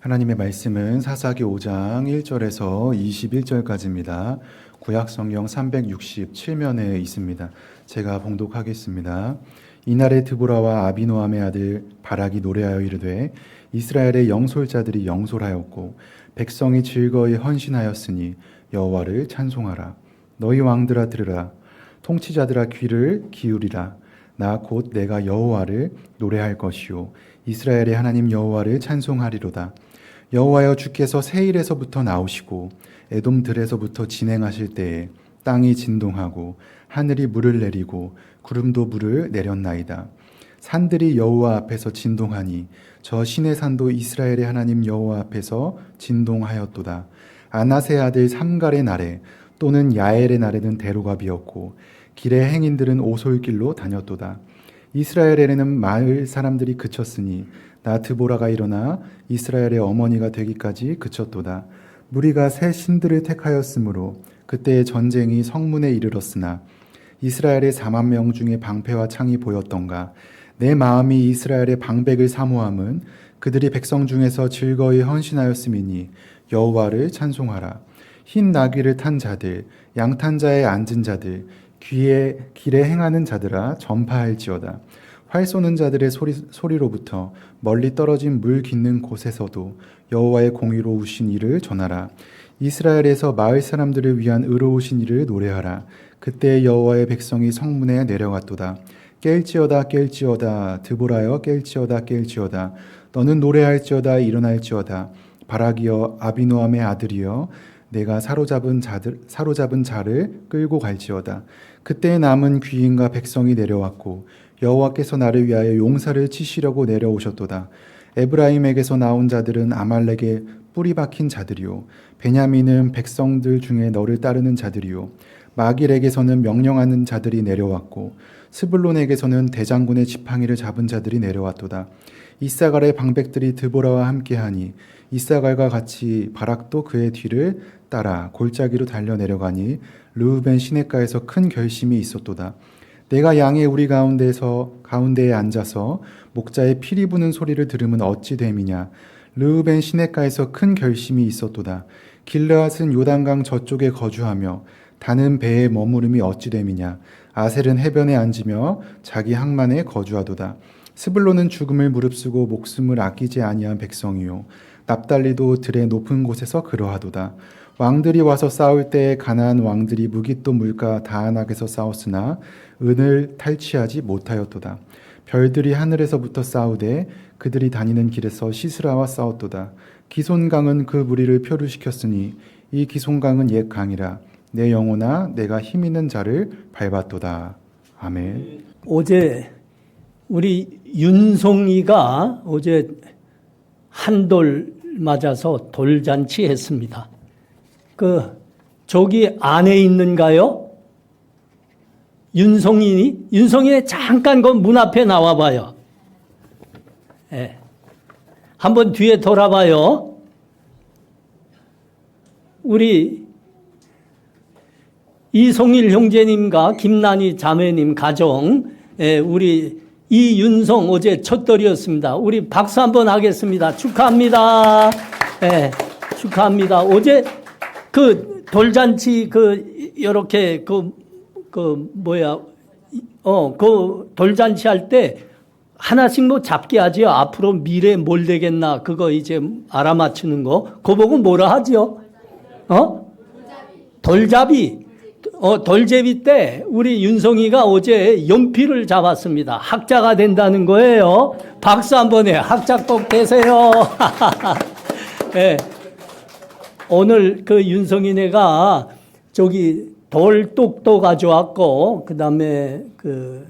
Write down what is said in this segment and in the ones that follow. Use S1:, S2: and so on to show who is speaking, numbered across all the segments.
S1: 하나님의 말씀은 사사기 5장 1절에서 21절까지입니다. 구약 성경 367면에 있습니다. 제가 봉독하겠습니다. 이날에 드보라와 아비노함의 아들 바락이 노래하여 이르되 이스라엘의 영솔자들이 영솔하였고 백성이 즐거이 헌신하였으니 여호와를 찬송하라. 너희 왕들아 들으라. 통치자들아 귀를 기울이라. 나 곧 내가 여호와를 노래할 것이요 이스라엘의 하나님 여호와를 찬송하리로다. 여호와여 주께서 세일에서부터 나오시고 에돔 들에서부터 진행하실 때에 땅이 진동하고 하늘이 물을 내리고 구름도 물을 내렸나이다. 산들이 여호와 앞에서 진동하니 저 신의 산도 이스라엘의 하나님 여호와 앞에서 진동하였도다. 아낫의 아들 삼갈의 날에 또는 야엘의 날에는 대로가 비었고 길의 행인들은 오솔길로 다녔도다. 이스라엘에는 마을 사람들이 그쳤으니 나 드보라가 일어나 이스라엘의 어머니가 되기까지 그쳤도다. 무리가 새 신들을 택하였으므로 그때의 전쟁이 성문에 이르렀으나 이스라엘의 4만 명 중에 방패와 창이 보였던가. 내 마음이 이스라엘의 방백을 사모함은 그들이 백성 중에서 즐거이 헌신하였음이니 여호와를 찬송하라. 흰 나귀를 탄 자들, 양탄 자에 앉은 자들, 길에 행하는 자들아 전파할지어다. 활 쏘는 자들의 소리로부터 멀리 떨어진 물 깃는 곳에서도 여호와의 공의로우신 일을 전하라. 이스라엘에서 마을 사람들을 위한 의로우신 일을 노래하라. 그때 여호와의 백성이 성문에 내려갔도다. 깰지어다 깰지어다 드보라여 깰지어다 깰지어다. 너는 노래할지어다 일어날지어다. 바락이여 아비노함의 아들이여 내가 사로잡은 자를 끌고 갈지어다. 그때 남은 귀인과 백성이 내려왔고 여호와께서 나를 위하여 용사를 치시려고 내려오셨도다. 에브라임에게서 나온 자들은 아말렉의 뿌리 박힌 자들이요 베냐민은 백성들 중에 너를 따르는 자들이요 마길에게서는 명령하는 자들이 내려왔고 스불론에게서는 대장군의 지팡이를 잡은 자들이 내려왔도다. 이사갈의 방백들이 드보라와 함께하니 이사갈과 같이 바락도 그의 뒤를 따라 골짜기로 달려 내려가니 르우벤 시냇가에서 큰 결심이 있었도다. 내가 양의 우리 가운데에 앉아서 목자의 피리 부는 소리를 들으면 어찌 됨이냐. 르우벤 시냇가에서 큰 결심이 있었도다. 길르앗은 요단강 저쪽에 거주하며 다는 배에 머무름이 어찌 됨이냐. 아셀은 해변에 앉으며 자기 항만에 거주하도다. 스불론은 죽음을 무릅쓰고 목숨을 아끼지 아니한 백성이요 납달리도 들의 높은 곳에서 그러하도다. 왕들이 와서 싸울 때에 가나안 왕들이 무깃도 물가 다안악에서 싸웠으나 은을 탈취하지 못하였도다. 별들이 하늘에서부터 싸우되 그들이 다니는 길에서 시스라와 싸웠도다. 기손강은 그 무리를 표류시켰으니 이 기손강은 옛 강이라. 내 영혼아 내가 힘 있는 자를 밟았도다. 아멘.
S2: 어제 우리 윤송이가 어제 한돌 맞아서 돌잔치 했습니다. 저기 안에 있는가요? 윤송이 잠깐 그 문 앞에 나와봐요. 예. 한번 뒤에 돌아봐요. 우리 이송일 형제님과 김난희 자매님 가정, 우리 이윤성 어제 첫돌이었습니다. 우리 박수 한번 하겠습니다. 축하합니다. 축하합니다. 어제 그 돌잔치 요렇게 그 돌잔치 할 때 하나씩 뭐 잡기 하지요. 앞으로 미래 뭘 되겠나 그거 이제 알아맞히는 거. 그거 보고 뭐라 하지요? 돌잡이. 돌제비 때 우리 윤성이가 어제 연필을 잡았습니다. 학자가 된다는 거예요. 박수 한번 해요. 학자 꼭 되세요. 네. 오늘 그 윤성이네가 저기 돌뚝도 가져왔고 그다음에 그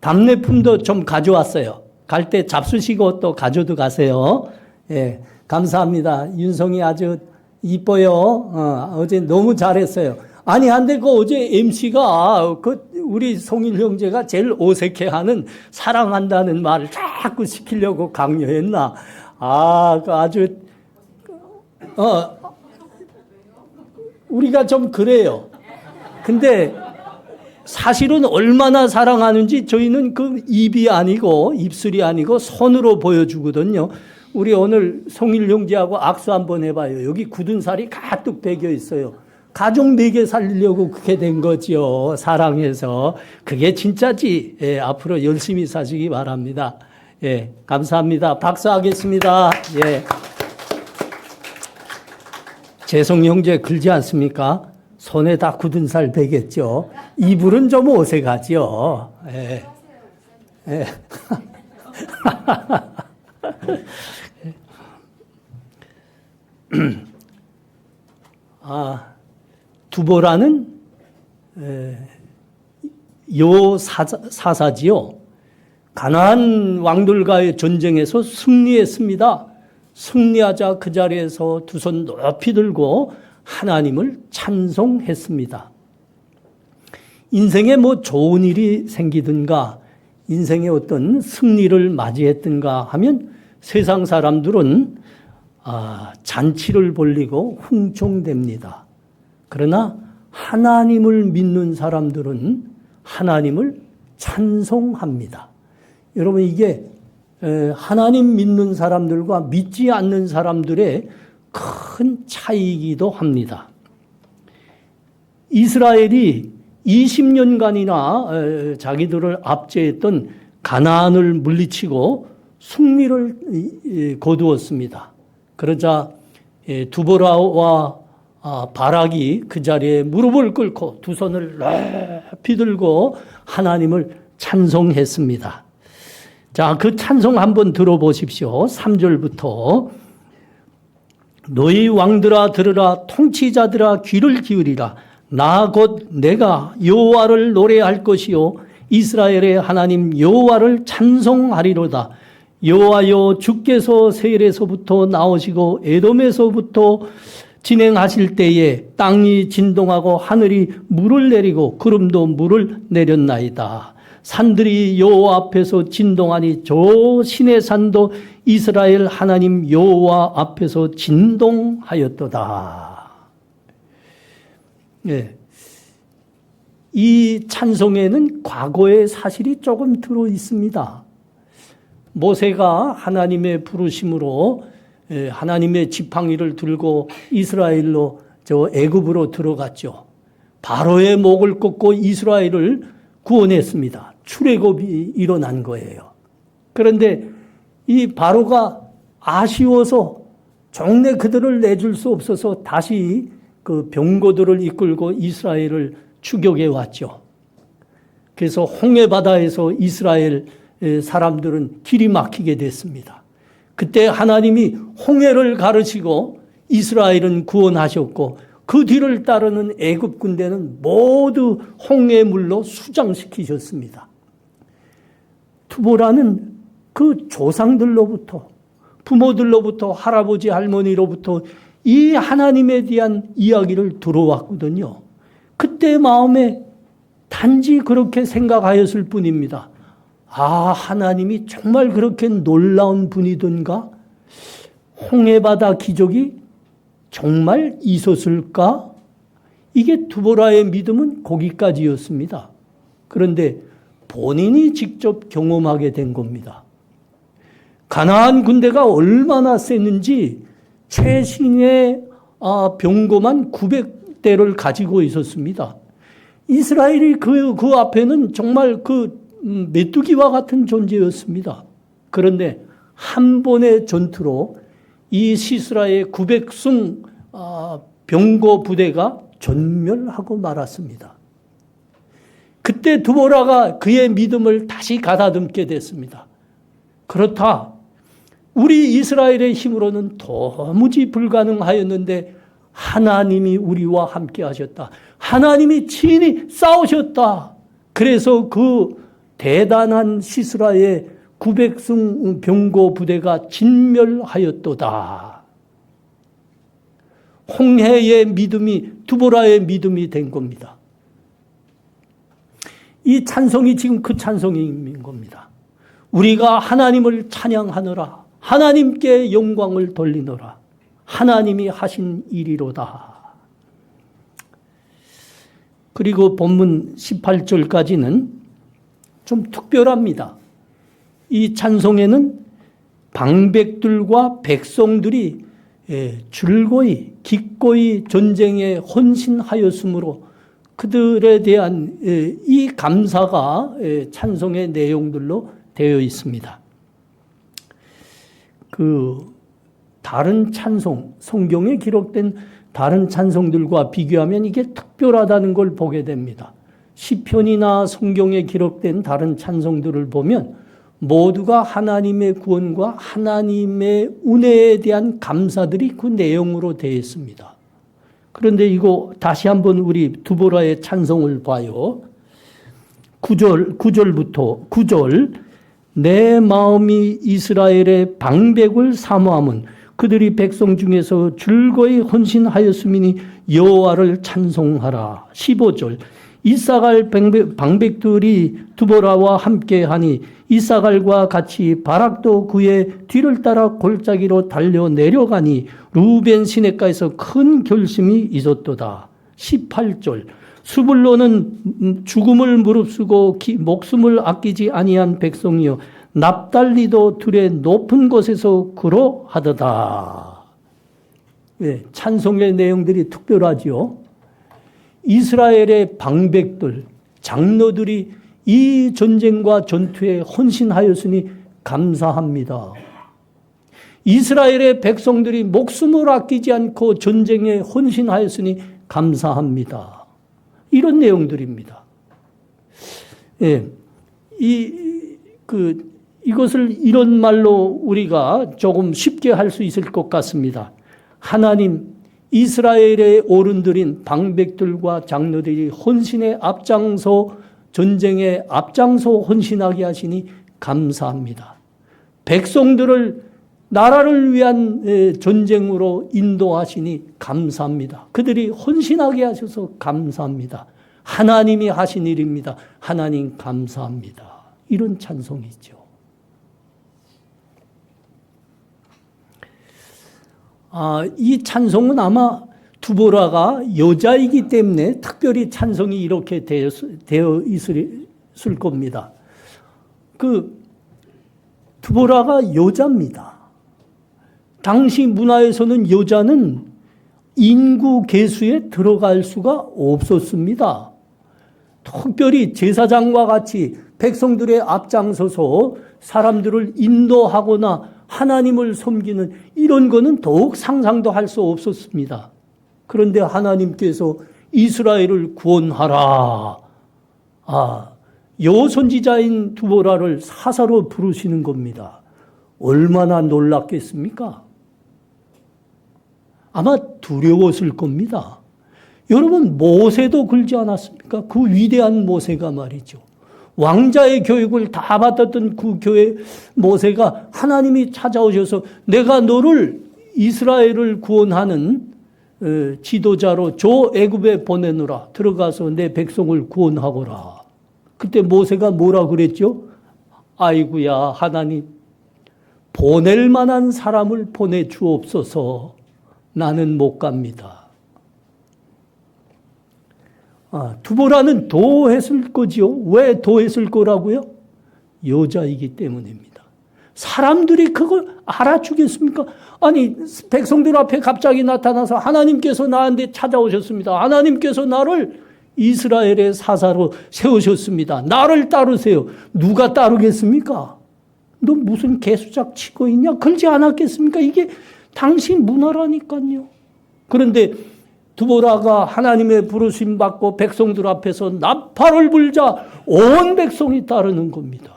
S2: 답례품도 좀 가져왔어요. 갈 때 잡수시고 또 가져도 가세요. 예, 감사합니다. 윤성이 아주 이뻐요. 어제 너무 잘했어요. 아니, 한데 어제 MC가 우리 송일 형제가 제일 어색해하는 사랑한다는 말을 자꾸 시키려고 강요했나. 아주 우리가 좀 그래요. 근데 사실은 얼마나 사랑하는지 저희는 그 입이 아니고 입술이 아니고 손으로 보여주거든요. 우리 오늘 송일 형제하고 악수 한번 해봐요. 여기 굳은 살이 가득 배겨 있어요. 가족 4개 살리려고 그렇게 된 거죠. 사랑해서. 그게 진짜지. 예, 앞으로 열심히 사시기 바랍니다. 예, 감사합니다. 박수하겠습니다. 예. 재성 형제 글지 않습니까? 손에 다 굳은 살 배겠죠. 이불은 좀 어색하죠. 예. 예. 두보라는 요 사사지요. 가나안 왕들과의 전쟁에서 승리했습니다. 승리하자 그 자리에서 두 손 높이 들고 하나님을 찬송했습니다. 인생에 뭐 좋은 일이 생기든가 인생에 어떤 승리를 맞이했든가 하면 세상 사람들은 잔치를 벌리고 흥청댑니다. 그러나 하나님을 믿는 사람들은 하나님을 찬송합니다. 여러분 이게 하나님 믿는 사람들과 믿지 않는 사람들의 큰 차이이기도 합니다. 이스라엘이 20년간이나 자기들을 압제했던 가나안을 물리치고 승리를 거두었습니다. 그러자 두보라와 바락이 그 자리에 무릎을 꿇고 두 손을 높이 들고 하나님을 찬송했습니다. 자, 그 찬송 한번 들어보십시오. 3절부터 너희 왕들아 들으라, 통치자들아 귀를 기울이라. 나 곧 내가 여호와를 노래할 것이요 이스라엘의 하나님 여호와를 찬송하리로다. 여호와여 주께서 세일에서부터 나오시고 에돔에서부터 진행하실 때에 땅이 진동하고 하늘이 물을 내리고 구름도 물을 내렸나이다. 산들이 여호와 앞에서 진동하니 저 신의 산도 이스라엘 하나님 여호와 앞에서 진동하였도다. 예. 이 찬송에는 과거의 사실이 조금 들어 있습니다. 모세가 하나님의 부르심으로 하나님의 지팡이를 들고 이스라엘로 저 애굽으로 들어갔죠. 바로의 목을 꺾고 이스라엘을 구원했습니다. 출애굽이 일어난 거예요. 그런데 이 바로가 아쉬워서 종래 그들을 내줄 수 없어서 다시 그 병거들을 이끌고 이스라엘을 추격해 왔죠. 그래서 홍해 바다에서 이스라엘 사람들은 길이 막히게 됐습니다. 그때 하나님이 홍해를 가르치고 이스라엘은 구원하셨고 그 뒤를 따르는 애굽 군대는 모두 홍해물로 수장시키셨습니다. 두보라는 그 조상들로부터 부모들로부터 할아버지 할머니로부터 이 하나님에 대한 이야기를 들어왔거든요. 그때 마음에 단지 그렇게 생각하였을 뿐입니다. 하나님이 정말 그렇게 놀라운 분이던가? 홍해바다 기적이 정말 있었을까? 이게 두보라의 믿음은 거기까지였습니다. 그런데 본인이 직접 경험하게 된 겁니다. 가나안 군대가 얼마나 셌는지 최신의 병거만 900대를 가지고 있었습니다. 이스라엘이 그 앞에는 정말 메뚜기와 같은 존재였습니다. 그런데 한 번의 전투로 이 시스라의 900승 병거 부대가 전멸하고 말았습니다. 그때 두보라가 그의 믿음을 다시 가다듬게 됐습니다. 그렇다. 우리 이스라엘의 힘으로는 도무지 불가능하였는데 하나님이 우리와 함께 하셨다. 하나님이 친히 싸우셨다. 그래서 그 대단한 시스라의 900승 병거 부대가 진멸하였도다. 홍해의 믿음이 두보라의 믿음이 된 겁니다. 이 찬송이 지금 그 찬송인 겁니다. 우리가 하나님을 찬양하노라. 하나님께 영광을 돌리노라. 하나님이 하신 일이로다. 그리고 본문 18절까지는 좀 특별합니다. 이 찬송에는 방백들과 백성들이 즐거이 기꺼이 전쟁에 헌신하였으므로 그들에 대한 이 감사가 찬송의 내용들로 되어 있습니다. 다른 찬송, 성경에 기록된 다른 찬송들과 비교하면 이게 특별하다는 걸 보게 됩니다. 시편이나 성경에 기록된 다른 찬송들을 보면 모두가 하나님의 구원과 하나님의 은혜에 대한 감사들이 그 내용으로 되어 있습니다. 그런데 이거 다시 한번 우리 두보라의 찬송을 봐요. 9절 내 마음이 이스라엘의 방백을 사모함은 그들이 백성 중에서 즐거이 헌신하였음이니 여호와를 찬송하라. 15절 이사갈 방백들이 두보라와 함께하니 이사갈과 같이 바락도 그의 뒤를 따라 골짜기로 달려 내려가니 루벤 시냇가에서 큰 결심이 있었도다. 18절 수불로는 죽음을 무릅쓰고 목숨을 아끼지 아니한 백성이여 납달리도 들의 높은 곳에서 그러하도다. 찬송의 내용들이 특별하지요. 이스라엘의 방백들, 장로들이 이 전쟁과 전투에 헌신하였으니 감사합니다. 이스라엘의 백성들이 목숨을 아끼지 않고 전쟁에 헌신하였으니 감사합니다. 이런 내용들입니다. 이것을 이런 말로 우리가 조금 쉽게 할 수 있을 것 같습니다. 하나님, 이스라엘의 어른들인 방백들과 장로들이 헌신에 앞장서 전쟁에 앞장서 헌신하게 하시니 감사합니다. 백성들을 나라를 위한 전쟁으로 인도하시니 감사합니다. 그들이 헌신하게 하셔서 감사합니다. 하나님이 하신 일입니다. 하나님 감사합니다. 이런 찬송이죠. 이 찬송은 아마 두보라가 여자이기 때문에 특별히 찬송이 이렇게 되어 있을 겁니다. 두보라가 여자입니다. 당시 문화에서는 여자는 인구 계수에 들어갈 수가 없었습니다. 특별히 제사장과 같이 백성들의 앞장서서 사람들을 인도하거나 하나님을 섬기는 이런 거는 더욱 상상도 할 수 없었습니다. 그런데 하나님께서 이스라엘을 구원하라. 여선지자인 두보라를 사사로 부르시는 겁니다. 얼마나 놀랐겠습니까? 아마 두려웠을 겁니다. 여러분, 모세도 그러지 않았습니까? 그 위대한 모세가 말이죠. 왕자의 교육을 다 받았던 그 교회 모세가 하나님이 찾아오셔서 내가 너를 이스라엘을 구원하는 지도자로 저 애굽에 보내노라. 들어가서 내 백성을 구원하거라. 그때 모세가 뭐라 그랬죠? 아이고야 하나님, 보낼 만한 사람을 보내주옵소서. 나는 못 갑니다. 두보라는 도했을 거지요. 왜 도했을 거라고요? 여자이기 때문입니다. 사람들이 그걸 알아주겠습니까? 아니, 백성들 앞에 갑자기 나타나서 하나님께서 나한테 찾아오셨습니다. 하나님께서 나를 이스라엘의 사사로 세우셨습니다. 나를 따르세요. 누가 따르겠습니까? 너 무슨 개수작 치고 있냐? 그러지 않았겠습니까? 이게 당신 문화라니까요. 그런데 두보라가 하나님의 부르심 받고 백성들 앞에서 나팔을 불자 온 백성이 따르는 겁니다.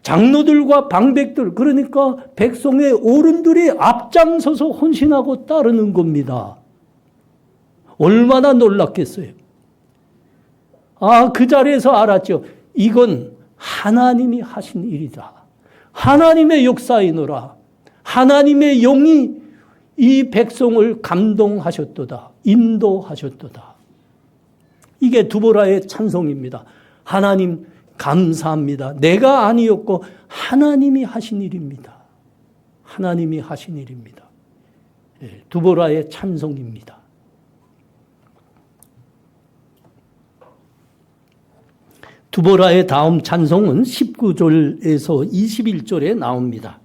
S2: 장로들과 방백들, 그러니까 백성의 어른들이 앞장서서 헌신하고 따르는 겁니다. 얼마나 놀랐겠어요. 그 자리에서 알았죠. 이건 하나님이 하신 일이다. 하나님의 역사이노라. 하나님의 영이 이 백성을 감동하셨도다. 인도하셨도다. 이게 두보라의 찬송입니다. 하나님 감사합니다. 내가 아니었고 하나님이 하신 일입니다. 하나님이 하신 일입니다. 두보라의 찬송입니다. 두보라의 다음 찬송은 19절에서 21절에 나옵니다.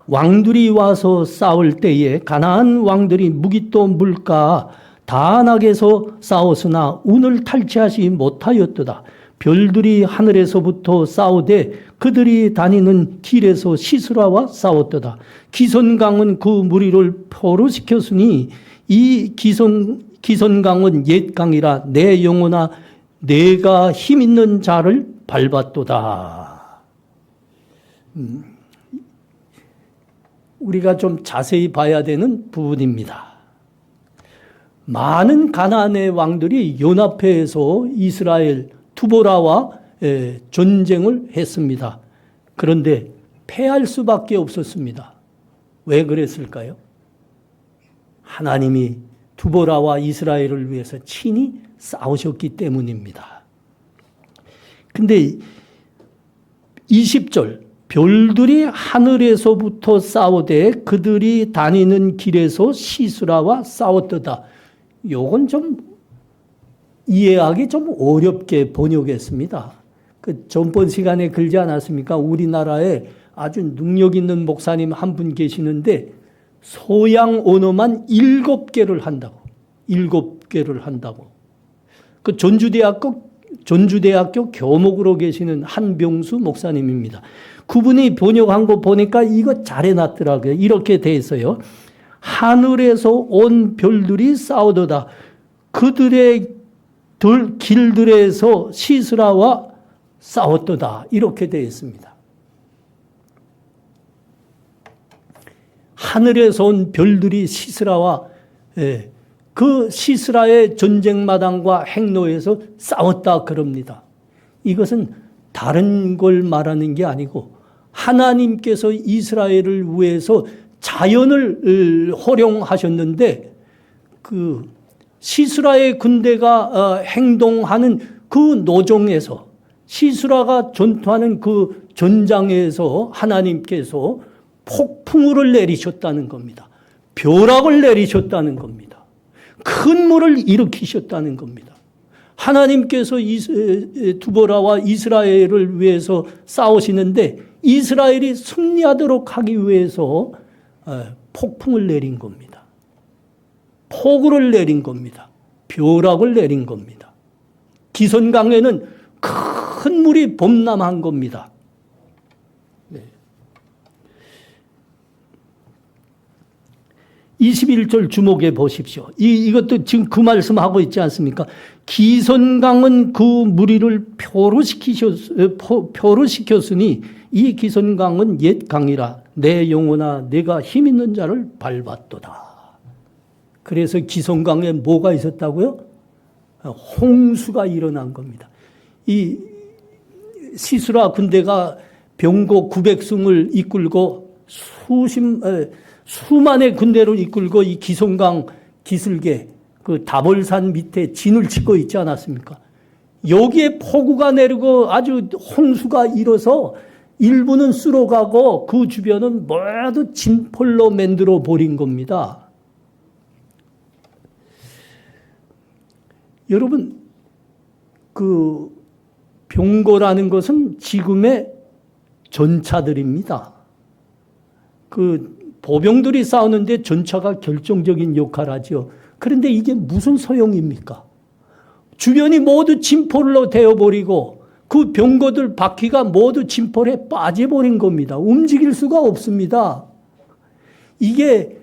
S2: 왕들이 와서 싸울 때에 가나안 왕들이 무기또 물가 다낙에서 싸웠으나 운을 탈취하지 못하였도다. 별들이 하늘에서부터 싸우되 그들이 다니는 길에서 시스라와 싸웠도다. 기선강은 그 무리를 포로시켰으니 이 기선강은 옛 강이라 내 영혼아 내가 힘 있는 자를 밟았도다. 우리가 좀 자세히 봐야 되는 부분입니다. 많은 가나안의 왕들이 연합해서 이스라엘 두보라와 전쟁을 했습니다. 그런데 패할 수밖에 없었습니다. 왜 그랬을까요? 하나님이 두보라와 이스라엘을 위해서 친히 싸우셨기 때문입니다. 근데 20절 별들이 하늘에서부터 싸우되 그들이 다니는 길에서 시스라와 싸웠도다. 요건 좀 이해하기 좀 어렵게 번역했습니다. 그 전번 시간에 글지 않았습니까? 우리나라에 아주 능력 있는 목사님 한 분 계시는데 서양 언어만 7개를 한다고. 7개를 한다고. 그 전주대학교 교목으로 계시는 한병수 목사님입니다. 그분이 번역한 거 보니까 이거 잘 해놨더라고요. 이렇게 돼 있어요. 하늘에서 온 별들이 싸우도다. 그들의 길들에서 시스라와 싸웠도다. 이렇게 되어 있습니다. 하늘에서 온 별들이 시스라와 그 시스라의 전쟁마당과 행로에서 싸웠다 그럽니다. 이것은 다른 걸 말하는 게 아니고 하나님께서 이스라엘을 위해서 자연을 활용하셨는데 그 시스라의 군대가 행동하는 그 노정에서 시스라가 전투하는 그 전장에서 하나님께서 폭풍우를 내리셨다는 겁니다. 벼락을 내리셨다는 겁니다. 큰 물을 일으키셨다는 겁니다. 하나님께서 두보라와 이스라엘을 위해서 싸우시는데 이스라엘이 승리하도록 하기 위해서 폭풍을 내린 겁니다. 폭우를 내린 겁니다. 벼락을 내린 겁니다. 기선강에는 큰 물이 범람한 겁니다. 네. 21절 주목해 보십시오. 이것도 지금 그 말씀하고 있지 않습니까? 기선강은 그 무리를 표로시켰으니 이 기선강은 옛 강이라 내 영혼아 내가 힘 있는 자를 밟았도다. 그래서 기선강에 뭐가 있었다고요? 홍수가 일어난 겁니다. 이 시스라 군대가 병거 900승을 이끌고 수만의 군대를 이끌고 이 기선강 기슭에 그 다볼산 밑에 진을 짓고 있지 않았습니까? 여기에 폭우가 내리고 아주 홍수가 일어서 일부는 쓸어가고 그 주변은 모두 진폴로 만들어 버린 겁니다. 여러분, 그 병거라는 것은 지금의 전차들입니다. 그 보병들이 싸우는데 전차가 결정적인 역할을 하죠. 그런데 이게 무슨 소용입니까? 주변이 모두 진폴로 되어버리고 그 병거들 바퀴가 모두 진폴에 빠져버린 겁니다. 움직일 수가 없습니다. 이게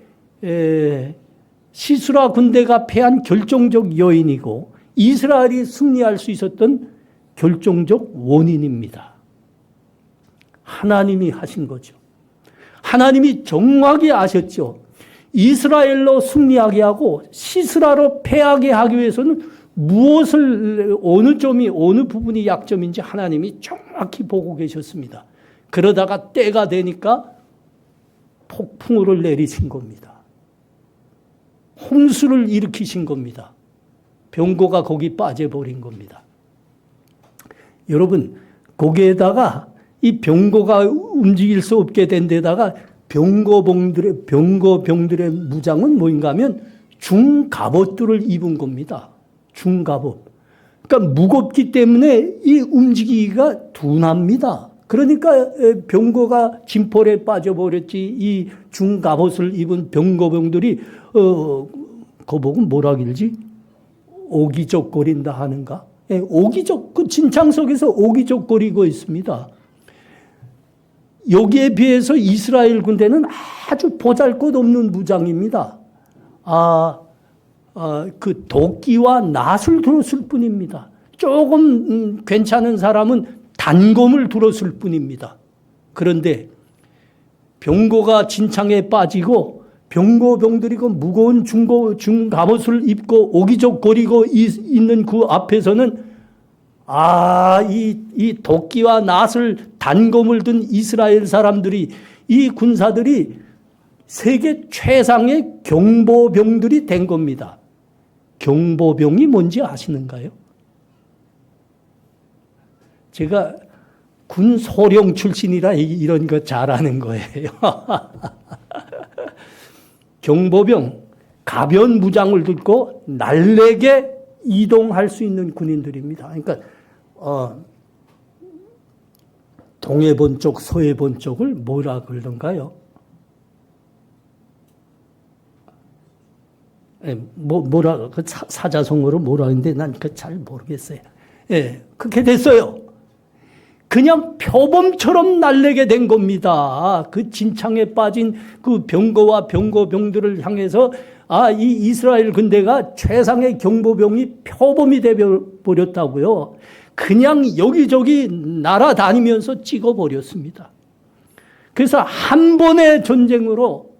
S2: 시스라 군대가 패한 결정적 요인이고 이스라엘이 승리할 수 있었던 결정적 원인입니다. 하나님이 하신 거죠. 하나님이 정확히 아셨죠. 이스라엘로 승리하게 하고 시스라로 패하게 하기 위해서는 무엇을 어느 점이 어느 부분이 약점인지 하나님이 정확히 보고 계셨습니다. 그러다가 때가 되니까 폭풍우를 내리신 겁니다. 홍수를 일으키신 겁니다. 병거가 거기 빠져버린 겁니다. 여러분, 거기에다가 이 병거가 움직일 수 없게 된 데다가 병거병들의 무장은 뭐인가 하면 중갑옷들을 입은 겁니다. 중갑옷. 그러니까 무겁기 때문에 이 움직이기가 둔합니다. 그러니까 병거가 진폴에 빠져버렸지. 이 중갑옷을 입은 병거병들이 거보고 뭐라 길지? 오기적거린다 하는가? 예, 그 진창 속에서 오기적거리고 있습니다. 여기에 비해서 이스라엘 군대는 아주 보잘것없는 무장입니다. 그 도끼와 낫을 들었을 뿐입니다. 조금 괜찮은 사람은 단검을 들었을 뿐입니다. 그런데 병거가 진창에 빠지고 병거병들이 그 무거운 중갑옷을 입고 오기적거리고 있는 그 앞에서는 이 도끼와 낫을 단검을 든 이스라엘 사람들이, 이 군사들이 세계 최상의 경보병들이 된 겁니다. 경보병이 뭔지 아시는가요? 제가 군 소령 출신이라 이런 거 잘하는 거예요. 경보병, 가변 무장을 들고 날래게 이동할 수 있는 군인들입니다. 그러니까 동해 본 쪽, 서해 본 쪽을 뭐라 그러던가요? 뭐라 그 사자성어로 뭐라 하는데 난 그 잘 모르겠어요. 예, 그렇게 됐어요. 그냥 표범처럼 날래게 된 겁니다. 그 진창에 빠진 그 병거와 병거병들을 향해서 이 이스라엘 군대가 최상의 경보병이 표범이 되어버렸다고요. 그냥 여기저기 날아다니면서 찍어버렸습니다. 그래서 한 번의 전쟁으로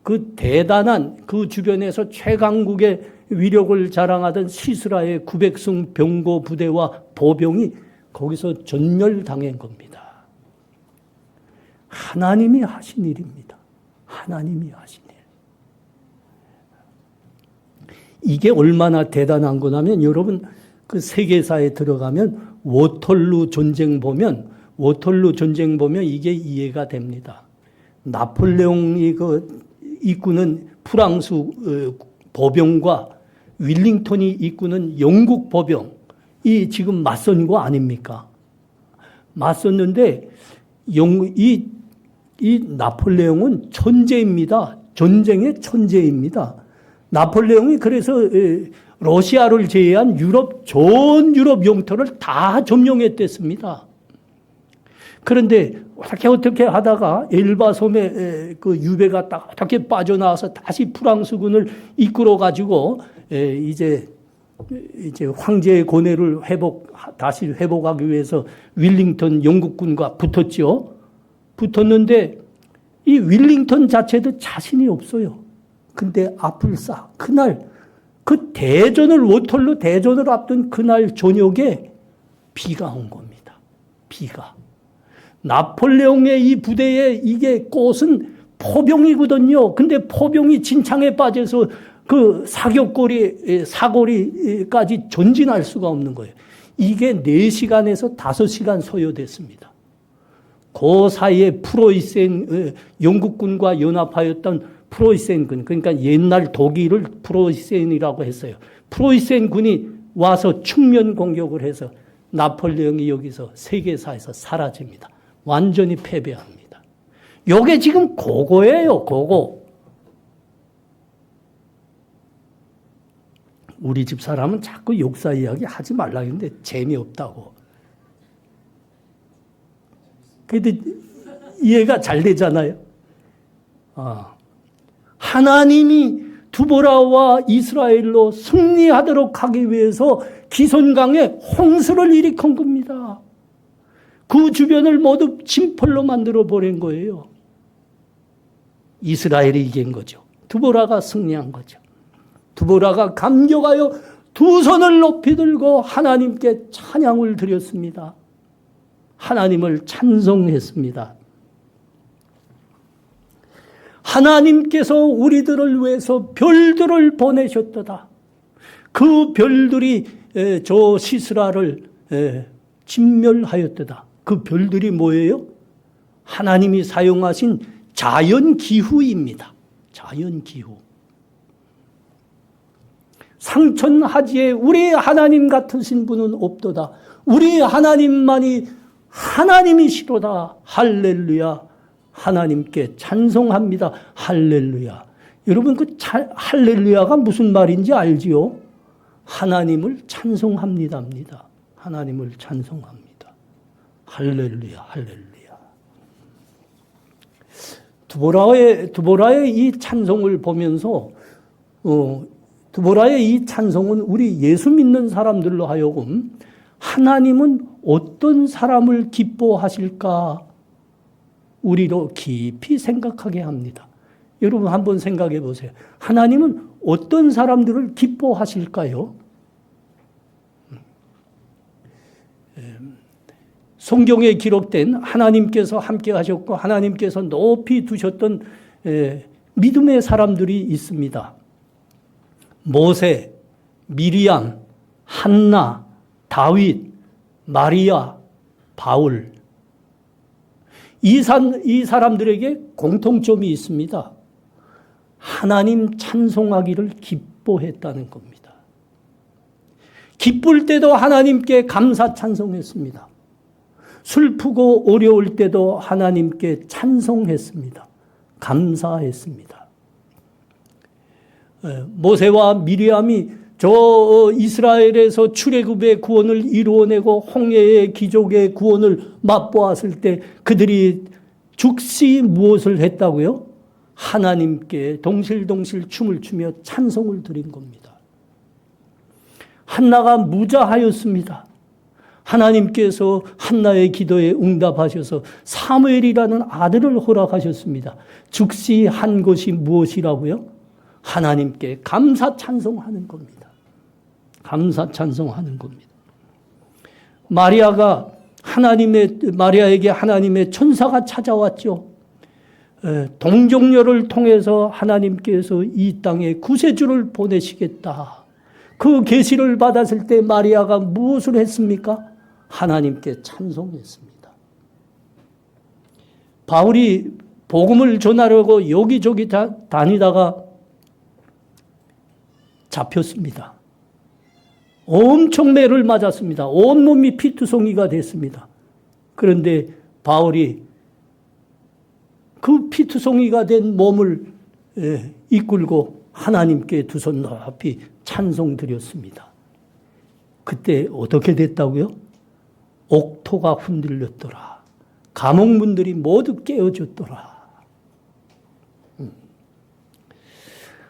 S2: 그 대단한 그 주변에서 최강국의 위력을 자랑하던 시스라의 900승 병거 부대와 보병이 거기서 전멸당한 겁니다. 하나님이 하신 일입니다. 하나님이 하신 일. 이게 얼마나 대단한 거냐면 여러분 그 세계사에 들어가면 워털루 전쟁 보면 이게 이해가 됩니다. 나폴레옹이 이끄는 프랑스 보병과 윌링턴이 이끄는 영국 보병이 지금 맞선 거 아닙니까? 맞섰는데 이 나폴레옹은 천재입니다. 전쟁의 천재입니다. 나폴레옹이 그래서 러시아를 제외한 전 유럽 영토를 다 점령했댔습니다. 그런데 어떻게 하다가 엘바 섬에 그 유배가 딱 어떻게 빠져나와서 다시 프랑스군을 이끌어 가지고 이제 황제의 고뇌를 다시 회복하기 위해서 윌링턴 영국군과 붙었죠. 붙었는데 이 윌링턴 자체도 자신이 없어요. 근데 아플싸 그날 그 워털루 대전을 앞둔 그날 저녁에 비가 온 겁니다. 비가. 나폴레옹의 이 부대의 이게 꽃은 포병이거든요. 근데 포병이 진창에 빠져서 그 사거리까지 전진할 수가 없는 거예요. 이게 4시간에서 5시간 소요됐습니다. 그 사이에 프로이센 영국군과 연합하였던 프로이센군, 그러니까 옛날 독일을 프로이센이라고 했어요. 프로이센 군이 와서 측면 공격을 해서 나폴레옹이 여기서 세계사에서 사라집니다. 완전히 패배합니다. 요게 지금 그거예요, 그거. 우리 집 사람은 자꾸 역사 이야기 하지 말라 했는데 재미없다고. 그래도 이해가 잘 되잖아요. 하나님이 두보라와 이스라엘로 승리하도록 하기 위해서 기손강에 홍수를 일으킨 겁니다. 그 주변을 모두 진펄로 만들어 버린 거예요. 이스라엘이 이긴 거죠. 두보라가 승리한 거죠. 두보라가 감격하여 두 손을 높이 들고 하나님께 찬양을 드렸습니다. 하나님을 찬송했습니다. 하나님께서 우리들을 위해서 별들을 보내셨도다. 그 별들이 저 시스라를 진멸하였도다. 그 별들이 뭐예요? 하나님이 사용하신 자연기후입니다. 자연기후. 상천하지에 우리 하나님 같으신 분은 없도다. 우리 하나님만이 하나님이시로다. 할렐루야. 하나님께 찬송합니다. 할렐루야. 여러분 그 할렐루야가 무슨 말인지 알지요? 하나님을 찬송합니다입니다. 하나님을 찬송합니다. 할렐루야. 할렐루야. 드보라의 이 찬송을 보면서 드보라의 이 찬송은 우리 예수 믿는 사람들로 하여금 하나님은 어떤 사람을 기뻐하실까 우리로 깊이 생각하게 합니다. 여러분 한번 생각해 보세요. 하나님은 어떤 사람들을 기뻐하실까요? 성경에 기록된 하나님께서 함께 하셨고 하나님께서 높이 두셨던 믿음의 사람들이 있습니다. 모세, 미리암, 한나, 다윗, 마리아, 바울. 이 사람들에게 공통점이 있습니다. 하나님 찬송하기를 기뻐했다는 겁니다. 기쁠 때도 하나님께 감사 찬송했습니다. 슬프고 어려울 때도 하나님께 찬송했습니다. 감사했습니다. 모세와 미리암이 저 이스라엘에서 출애굽의 구원을 이루어내고 홍해의 기적의 구원을 맛보았을 때 그들이 즉시 무엇을 했다고요? 하나님께 동실동실 춤을 추며 찬송을 드린 겁니다. 한나가 무자하였습니다. 하나님께서 한나의 기도에 응답하셔서 사무엘이라는 아들을 허락하셨습니다. 즉시 한 것이 무엇이라고요? 하나님께 감사 찬송하는 겁니다. 감사 찬송하는 겁니다. 마리아에게 하나님의 천사가 찾아왔죠. 동정녀를 통해서 하나님께서 이 땅에 구세주를 보내시겠다. 그 계시를 받았을 때 마리아가 무엇을 했습니까? 하나님께 찬송했습니다. 바울이 복음을 전하려고 여기저기 다니다가 잡혔습니다. 엄청 매를 맞았습니다. 온몸이 피투성이가 됐습니다. 그런데 바울이 그 피투성이가 된 몸을 이끌고 하나님께 두 손 높이 찬송 드렸습니다. 그때 어떻게 됐다고요? 옥토가 흔들렸더라. 감옥문들이 모두 깨어졌더라.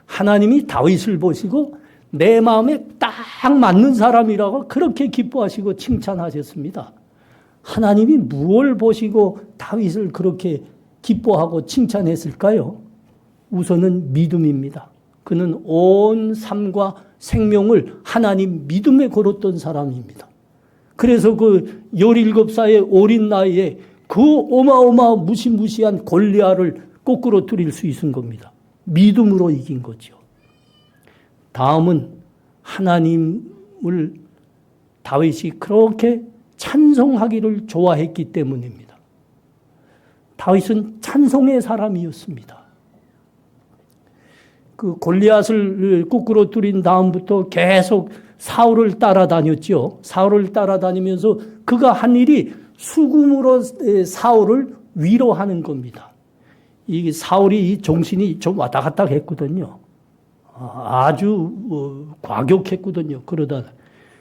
S2: 하나님이 다윗을 보시고 내 마음에 딱 맞는 사람이라고 그렇게 기뻐하시고 칭찬하셨습니다. 하나님이 무엇을 보시고 다윗을 그렇게 기뻐하고 칭찬했을까요? 우선은 믿음입니다. 그는 온 삶과 생명을 하나님 믿음에 걸었던 사람입니다. 그래서 그 17살의 어린 나이에 그 무시무시한 골리앗을 거꾸로 들일 수 있은 겁니다. 믿음으로 이긴 거죠. 다음은 하나님을 다윗이 그렇게 찬송하기를 좋아했기 때문입니다. 다윗은 찬송의 사람이었습니다. 그 골리앗을 거꾸로 뚫린 다음부터 계속 사울을 따라다녔죠. 사울을 따라다니면서 그가 한 일이 수금으로 사울을 위로하는 겁니다. 이 사울이 이 정신이 좀 왔다 갔다 했거든요. 아주 과격했거든요. 그러다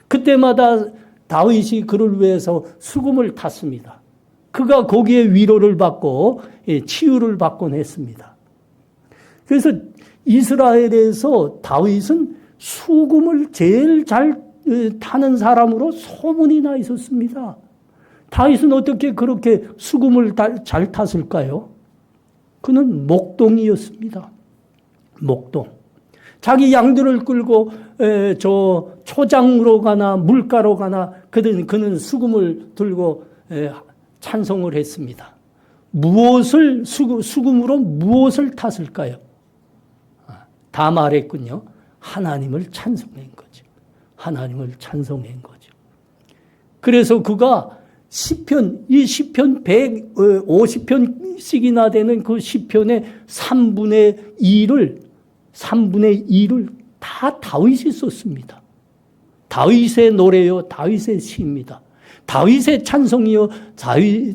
S2: 그때마다 다윗이 그를 위해서 수금을 탔습니다. 그가 거기에 위로를 받고 치유를 받곤 했습니다. 그래서 이스라엘에서 다윗은 수금을 제일 잘 타는 사람으로 소문이 나 있었습니다. 다윗은 어떻게 그렇게 수금을 잘 탔을까요? 그는 목동이었습니다. 목동. 자기 양들을 끌고 저 초장으로 가나 물가로 가나 그는 수금을 들고 찬송을 했습니다. 수금으로 무엇을 탔을까요? 다 말했군요. 하나님을 찬송한 거죠. 하나님을 찬송한 거죠. 그래서 그가 시편 150편씩이나 되는 그 시편의 3분의 2를 다 다윗이 썼습니다. 다윗의 노래요, 다윗의 시입니다. 다윗의 찬송이요,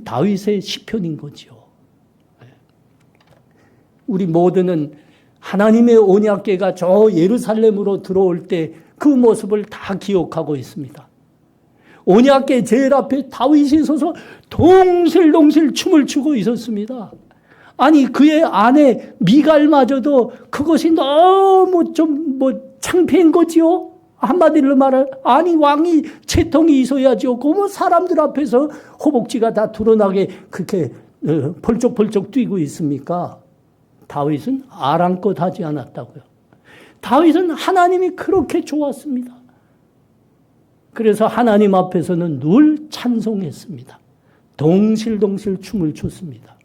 S2: 다윗의 시편인 거죠. 우리 모두는 하나님의 언약궤가 저 예루살렘으로 들어올 때 그 모습을 다 기억하고 있습니다. 언약궤 제일 앞에 다윗이 서서 동실동실 춤을 추고 있었습니다. 아니 그의 아내 미갈마저도 그것이 너무 좀 창피한 거지요. 한마디로 말해 아니 왕이 채통이 있어야죠. 그 사람들 앞에서 허벅지가 다 드러나게 그렇게 펄쩍펄쩍 뛰고 있습니까? 다윗은 아랑껏 하지 않았다고요. 다윗은 하나님이 그렇게 좋았습니다. 그래서 하나님 앞에서는 늘 찬송했습니다. 동실동실 춤을 췄습니다.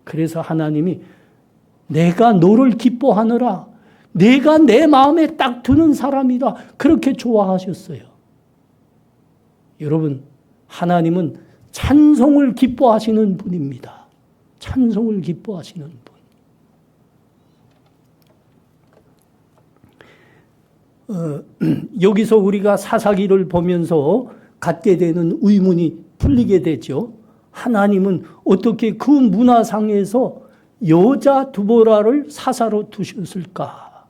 S2: 그래서 하나님이 내가 너를 기뻐하느라 내가 내 마음에 딱 드는 사람이라 그렇게 좋아하셨어요. 여러분, 하나님은 찬송을 기뻐하시는 분입니다. 찬송을 기뻐하시는 분. 여기서 우리가 사사기를 보면서 갖게 되는 의문이 풀리게 되죠. 하나님은 어떻게 그 문화상에서 여자 두보라를 사사로 두셨을까?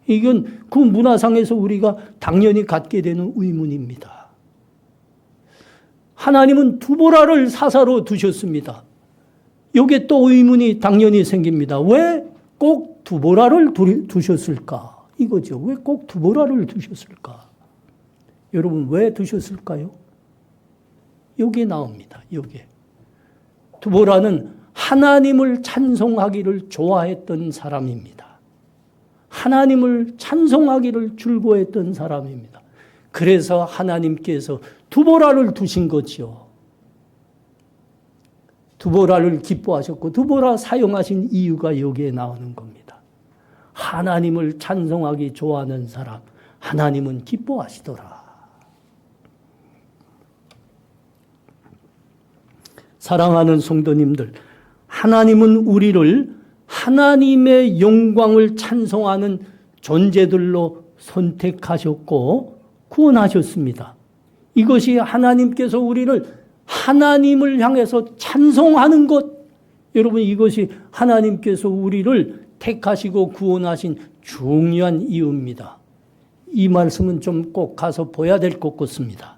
S2: 이건 그 문화상에서 우리가 당연히 갖게 되는 의문입니다. 하나님은 두보라를 사사로 두셨습니다. 여기에 또 의문이 당연히 생깁니다. 왜 꼭 두보라를 두셨을까? 이거죠. 왜 꼭 두보라를 두셨을까? 여러분, 왜 두셨을까요? 여기에 나옵니다. 여기에. 두보라는 하나님을 찬송하기를 좋아했던 사람입니다. 하나님을 찬송하기를 즐거워했던 사람입니다. 그래서 하나님께서 두보라를 두신 거지요. 두보라를 기뻐하셨고 두보라 사용하신 이유가 여기에 나오는 겁니다. 하나님을 찬송하기 좋아하는 사람, 하나님은 기뻐하시더라. 사랑하는 성도님들, 하나님은 우리를 하나님의 영광을 찬송하는 존재들로 선택하셨고 구원하셨습니다. 이것이 하나님께서 우리를 하나님을 향해서 찬송하는 것, 여러분 이것이 하나님께서 우리를 택하시고 구원하신 중요한 이유입니다. 이 말씀은 좀 꼭 가서 봐야 될 것 같습니다.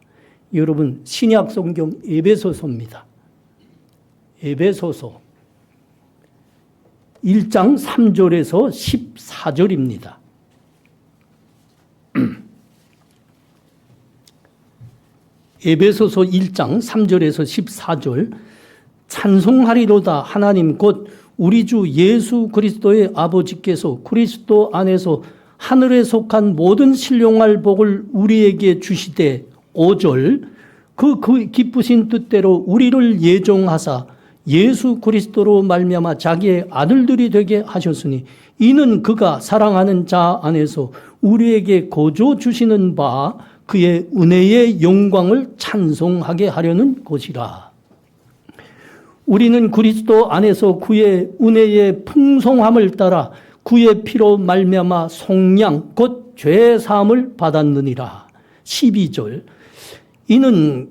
S2: 여러분 신약 성경 에베소서입니다. 에베소서 1장 3절에서 14절입니다. 에베소서 1장 3절에서 14절 찬송하리로다 하나님 곧 우리 주 예수 그리스도의 아버지께서 그리스도 안에서 하늘에 속한 모든 신령할 복을 우리에게 주시되 5절 그 기쁘신 뜻대로 우리를 예정하사 예수 그리스도로 말미암아 자기의 아들들이 되게 하셨으니 이는 그가 사랑하는 자 안에서 우리에게 거저 주시는 바 그의 은혜의 영광을 찬송하게 하려는 것이라. 우리는 그리스도 안에서 그의 은혜의 풍성함을 따라 그의 피로 말미암아 속량 곧 죄 사함을 받았느니라. 12절 이는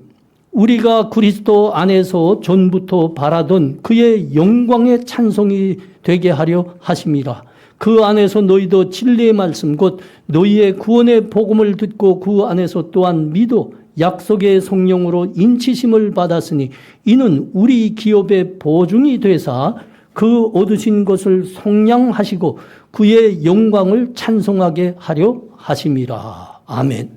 S2: 우리가 그리스도 안에서 전부터 바라던 그의 영광의 찬송이 되게 하려 하심이라. 그 안에서 너희도 진리의 말씀 곧 너희의 구원의 복음을 듣고 그 안에서 또한 믿어 약속의 성령으로 인치심을 받았으니 이는 우리 기업의 보증이 되사 그 얻으신 것을 속량하시고 그의 영광을 찬송하게 하려 하심이라. 아멘.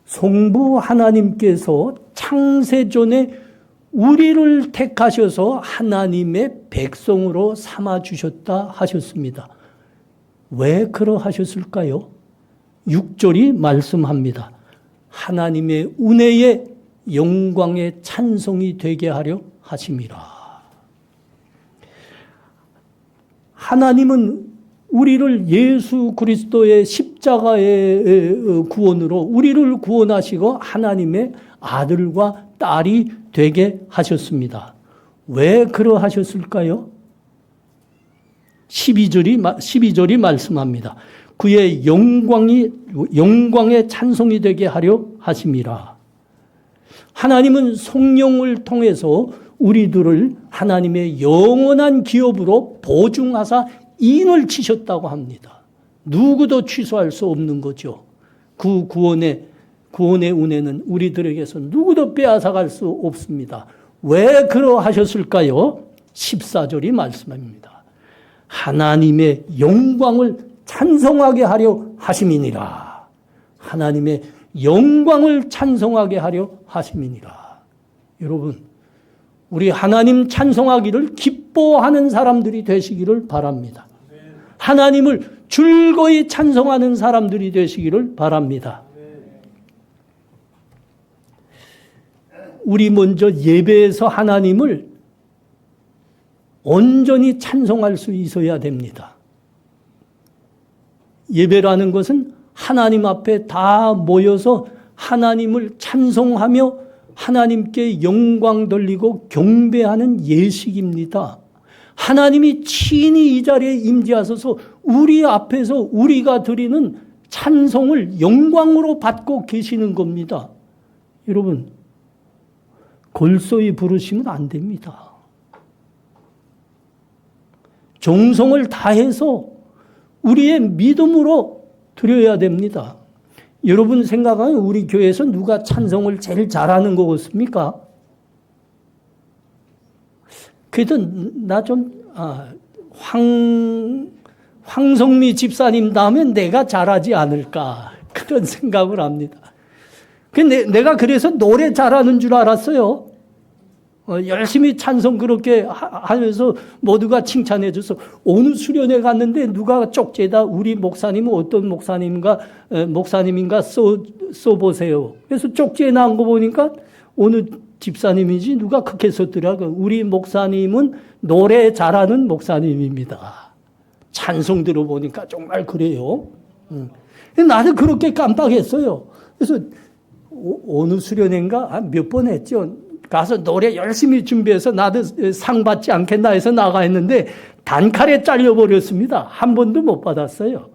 S2: 성부 하나님께서 창세전에 우리를 택하셔서 하나님의 백성으로 삼아주셨다 하셨습니다. 왜 그러하셨을까요? 6절이 말씀합니다. 하나님의 은혜의 영광의 찬송이 되게 하려 하심이라. 하나님은 우리를 예수 그리스도의 십자가의 구원으로 우리를 구원하시고 하나님의 아들과 딸이 되게 하셨습니다. 왜 그러하셨을까요? 12절이 말씀합니다. 그의 영광의 찬송이 되게 하려 하심이라. 하나님은 성령을 통해서 우리들을 하나님의 영원한 기업으로 보증하사 인을 치셨다고 합니다. 누구도 취소할 수 없는 거죠. 그 구원의 은혜는 우리들에게서 누구도 빼앗아갈 수 없습니다. 왜 그러하셨을까요? 14절이 말씀합니다. 하나님의 영광을 찬송하게 하려 하심이니라. 하나님의 영광을 찬송하게 하려 하심이니라. 여러분, 우리 하나님 찬송하기를 기뻐하는 사람들이 되시기를 바랍니다. 하나님을 즐거이 찬송하는 사람들이 되시기를 바랍니다. 우리 먼저 예배에서 하나님을 온전히 찬송할 수 있어야 됩니다. 예배라는 것은 하나님 앞에 다 모여서 하나님을 찬송하며 하나님께 영광 돌리고 경배하는 예식입니다. 하나님이 친히 이 자리에 임재하셔서 우리 앞에서 우리가 드리는 찬송을 영광으로 받고 계시는 겁니다. 여러분, 골소히 부르시면 안 됩니다. 정성을 다해서 우리의 믿음으로 드려야 됩니다. 여러분 생각하면 우리 교회에서 누가 찬송을 제일 잘하는 것 같습니까? 그래도 나 좀 황성미 집사님 다음에 내가 잘하지 않을까 그런 생각을 합니다. 내가 그래서 노래 잘하는 줄 알았어요. 열심히 찬송 그렇게 하면서 모두가 칭찬해 줘서 어느 수련회 갔는데 누가 쪽지에다 우리 목사님은 어떤 목사님인가 써보세요. 그래서 쪽지에 나온 거 보니까 어느 집사님인지 누가 그렇게 썼더라고요. 우리 목사님은 노래 잘하는 목사님입니다. 찬송 들어보니까 정말 그래요. 나도 그렇게 깜빡했어요. 그래서 어느 수련회인가 몇 번 했죠. 가서 노래 열심히 준비해서 나도 상 받지 않겠나 해서 나가 했는데 단칼에 잘려버렸습니다. 한 번도 못 받았어요.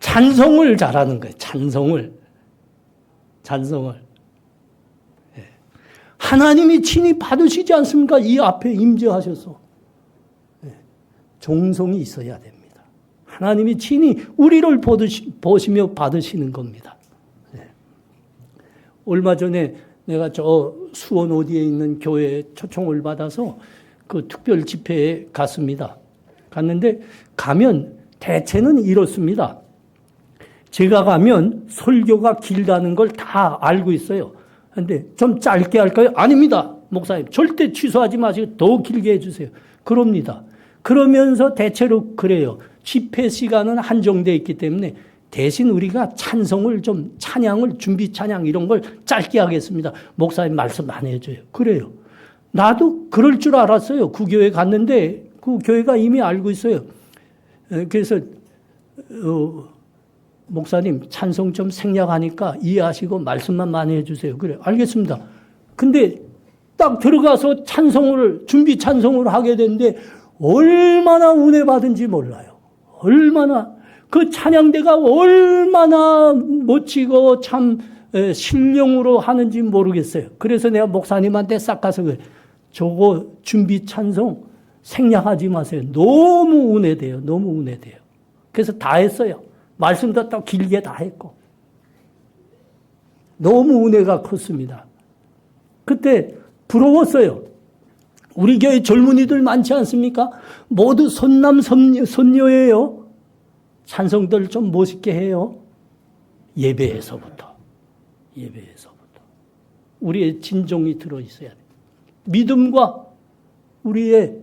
S2: 찬송을 잘하는 거예요. 찬송을. 하나님이 친히 받으시지 않습니까? 이 앞에 임재하셔서. 정성이 있어야 됩니다. 하나님이 친히 우리를 보시며 받으시는 겁니다. 얼마 전에 내가 저 수원 어디에 있는 교회에 초청을 받아서 그 특별 집회에 갔습니다. 갔는데 가면 대체는 이렇습니다. 제가 가면 설교가 길다는 걸 다 알고 있어요. 그런데 좀 짧게 할까요? 아닙니다. 목사님 절대 취소하지 마시고 더 길게 해주세요. 그럽니다. 그러면서 대체로 그래요. 집회 시간은 한정되어 있기 때문에 대신 우리가 찬송을 좀 찬양을 준비 찬양 이런 걸 짧게 하겠습니다. 목사님 말씀 안 해줘요. 그래요. 나도 그럴 줄 알았어요. 그 교회 갔는데 그 교회가 이미 알고 있어요. 그래서 목사님 찬송 좀 생략하니까 이해하시고 말씀만 많이 해주세요. 그래 알겠습니다. 근데 딱 들어가서 준비 찬송을 하게 됐는데 얼마나 은혜 받은지 몰라요. 얼마나 그 찬양대가 얼마나 멋지고 참 신령으로 하는지 모르겠어요. 그래서 내가 목사님한테 싹 가서 그래. 저거 준비 찬송 생략하지 마세요. 너무 은혜돼요. 너무 은혜돼요. 그래서 다 했어요. 말씀도 딱 길게 다 했고. 너무 은혜가 컸습니다. 그때 부러웠어요. 우리 교회 젊은이들 많지 않습니까? 모두 선남 선녀예요. 찬송들 좀 멋있게 해요. 예배에서부터. 우리의 진정이 들어있어야 돼요. 믿음과 우리의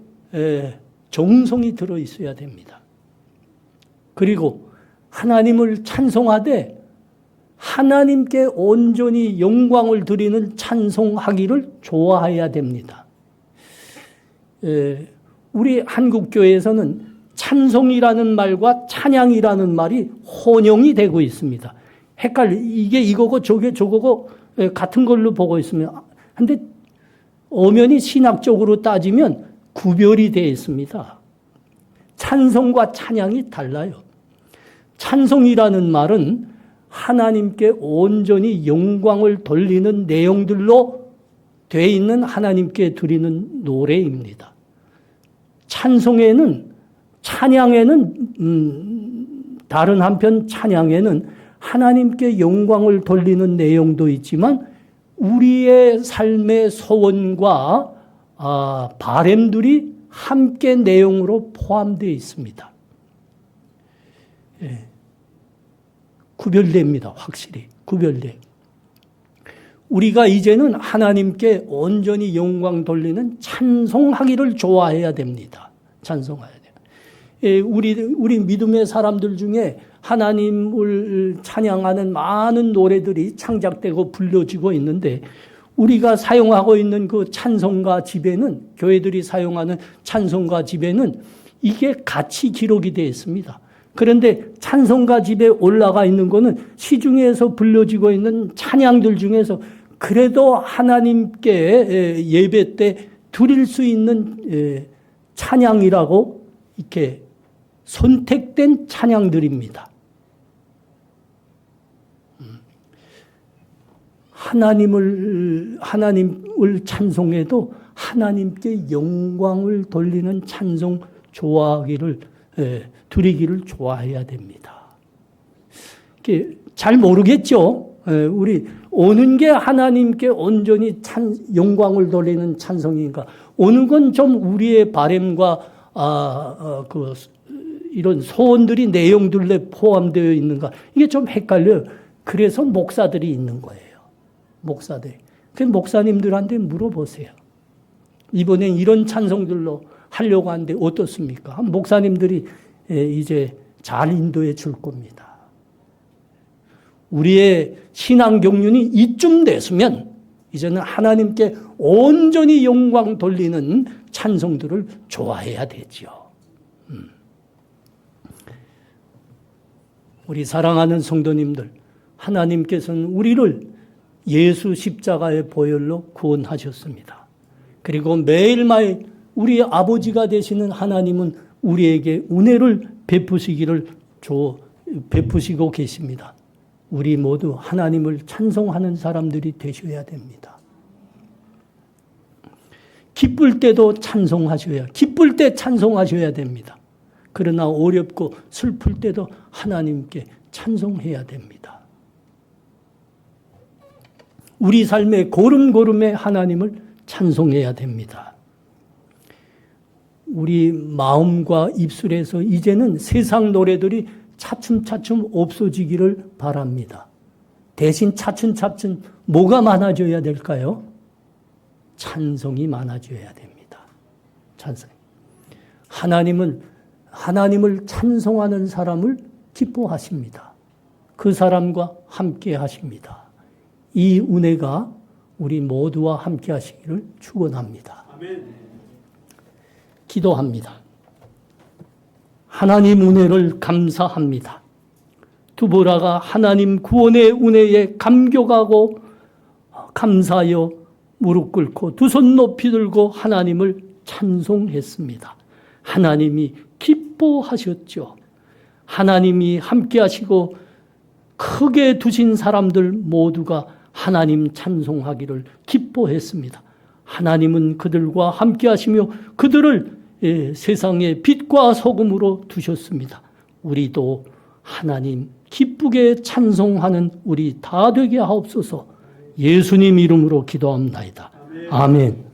S2: 정성이 들어있어야 됩니다. 그리고 하나님을 찬송하되 하나님께 온전히 영광을 드리는 찬송하기를 좋아해야 됩니다. 우리 한국교회에서는 찬송이라는 말과 찬양이라는 말이 혼용이 되고 있습니다. 이게 이거고 저게 저거고 같은 걸로 보고 있으면. 근데 엄연히 신학적으로 따지면 구별이 되어 있습니다. 찬송과 찬양이 달라요. 찬송이라는 말은 하나님께 온전히 영광을 돌리는 내용들로 되어 있는 하나님께 드리는 노래입니다. 찬양에는 다른 한편 찬양에는 하나님께 영광을 돌리는 내용도 있지만 우리의 삶의 소원과 바램들이 함께 내용으로 포함되어 있습니다. 예. 구별됩니다. 확실히 구별돼요. 우리가 이제는 하나님께 온전히 영광 돌리는 찬송하기를 좋아해야 됩니다. 찬송해야 돼요. 예, 우리 믿음의 사람들 중에 하나님을 찬양하는 많은 노래들이 창작되고 불려지고 있는데 우리가 사용하고 있는 그 찬송가 집에는 교회들이 사용하는 찬송가 집에는 이게 같이 기록이 되어 있습니다. 그런데 찬송가 집에 올라가 있는 거는 시중에서 불려지고 있는 찬양들 중에서 그래도 하나님께 예배 때 드릴 수 있는 찬양이라고 이렇게 선택된 찬양들입니다. 하나님을 찬송해도 하나님께 영광을 돌리는 찬송 드리기를 좋아해야 됩니다. 잘 모르겠죠. 우리 오는 게 하나님께 온전히 영광을 돌리는 찬송인가? 오는 건 좀 우리의 바램과 이런 소원들이 내용들에 포함되어 있는가? 이게 좀 헷갈려요. 그래서 목사들이 있는 거예요. 목사들. 그 목사님들한테 물어보세요. 이번엔 이런 찬송들로 하려고 하는데 어떻습니까? 목사님들이 이제 잘 인도해 줄 겁니다. 우리의 신앙 경륜이 이쯤 됐으면 이제는 하나님께 온전히 영광 돌리는 찬송들을 좋아해야 되죠. 우리 사랑하는 성도님들, 하나님께서는 우리를 예수 십자가의 보혈로 구원하셨습니다. 그리고 매일매일 우리 아버지가 되시는 하나님은 우리에게 은혜를 베푸시고 계십니다. 우리 모두 하나님을 찬송하는 사람들이 되셔야 됩니다. 기쁠 때도 기쁠 때 찬송하셔야 됩니다. 그러나 어렵고 슬플 때도 하나님께 찬송해야 됩니다. 우리 삶의 걸음걸음에 하나님을 찬송해야 됩니다. 우리 마음과 입술에서 이제는 세상 노래들이 차츰차츰 없어지기를 바랍니다. 대신 차츰차츰 뭐가 많아져야 될까요? 찬송이 많아져야 됩니다. 찬송. 하나님을 찬송하는 사람을 기뻐하십니다. 그 사람과 함께 하십니다. 이 은혜가 우리 모두와 함께 하시기를 축원합니다. 아멘. 기도합니다. 하나님 은혜를 감사합니다. 두보라가 하나님 구원의 은혜에 감격하고 감사하여 무릎 꿇고 두 손 높이 들고 하나님을 찬송했습니다. 하나님이 기뻐하셨죠. 하나님이 함께 하시고 크게 두신 사람들 모두가 하나님 찬송하기를 기뻐했습니다. 하나님은 그들과 함께 하시며 그들을 세상의 빛과 소금으로 두셨습니다. 우리도 하나님 기쁘게 찬송하는 우리 다 되게 하옵소서. 예수님 이름으로 기도합니다. 아멘.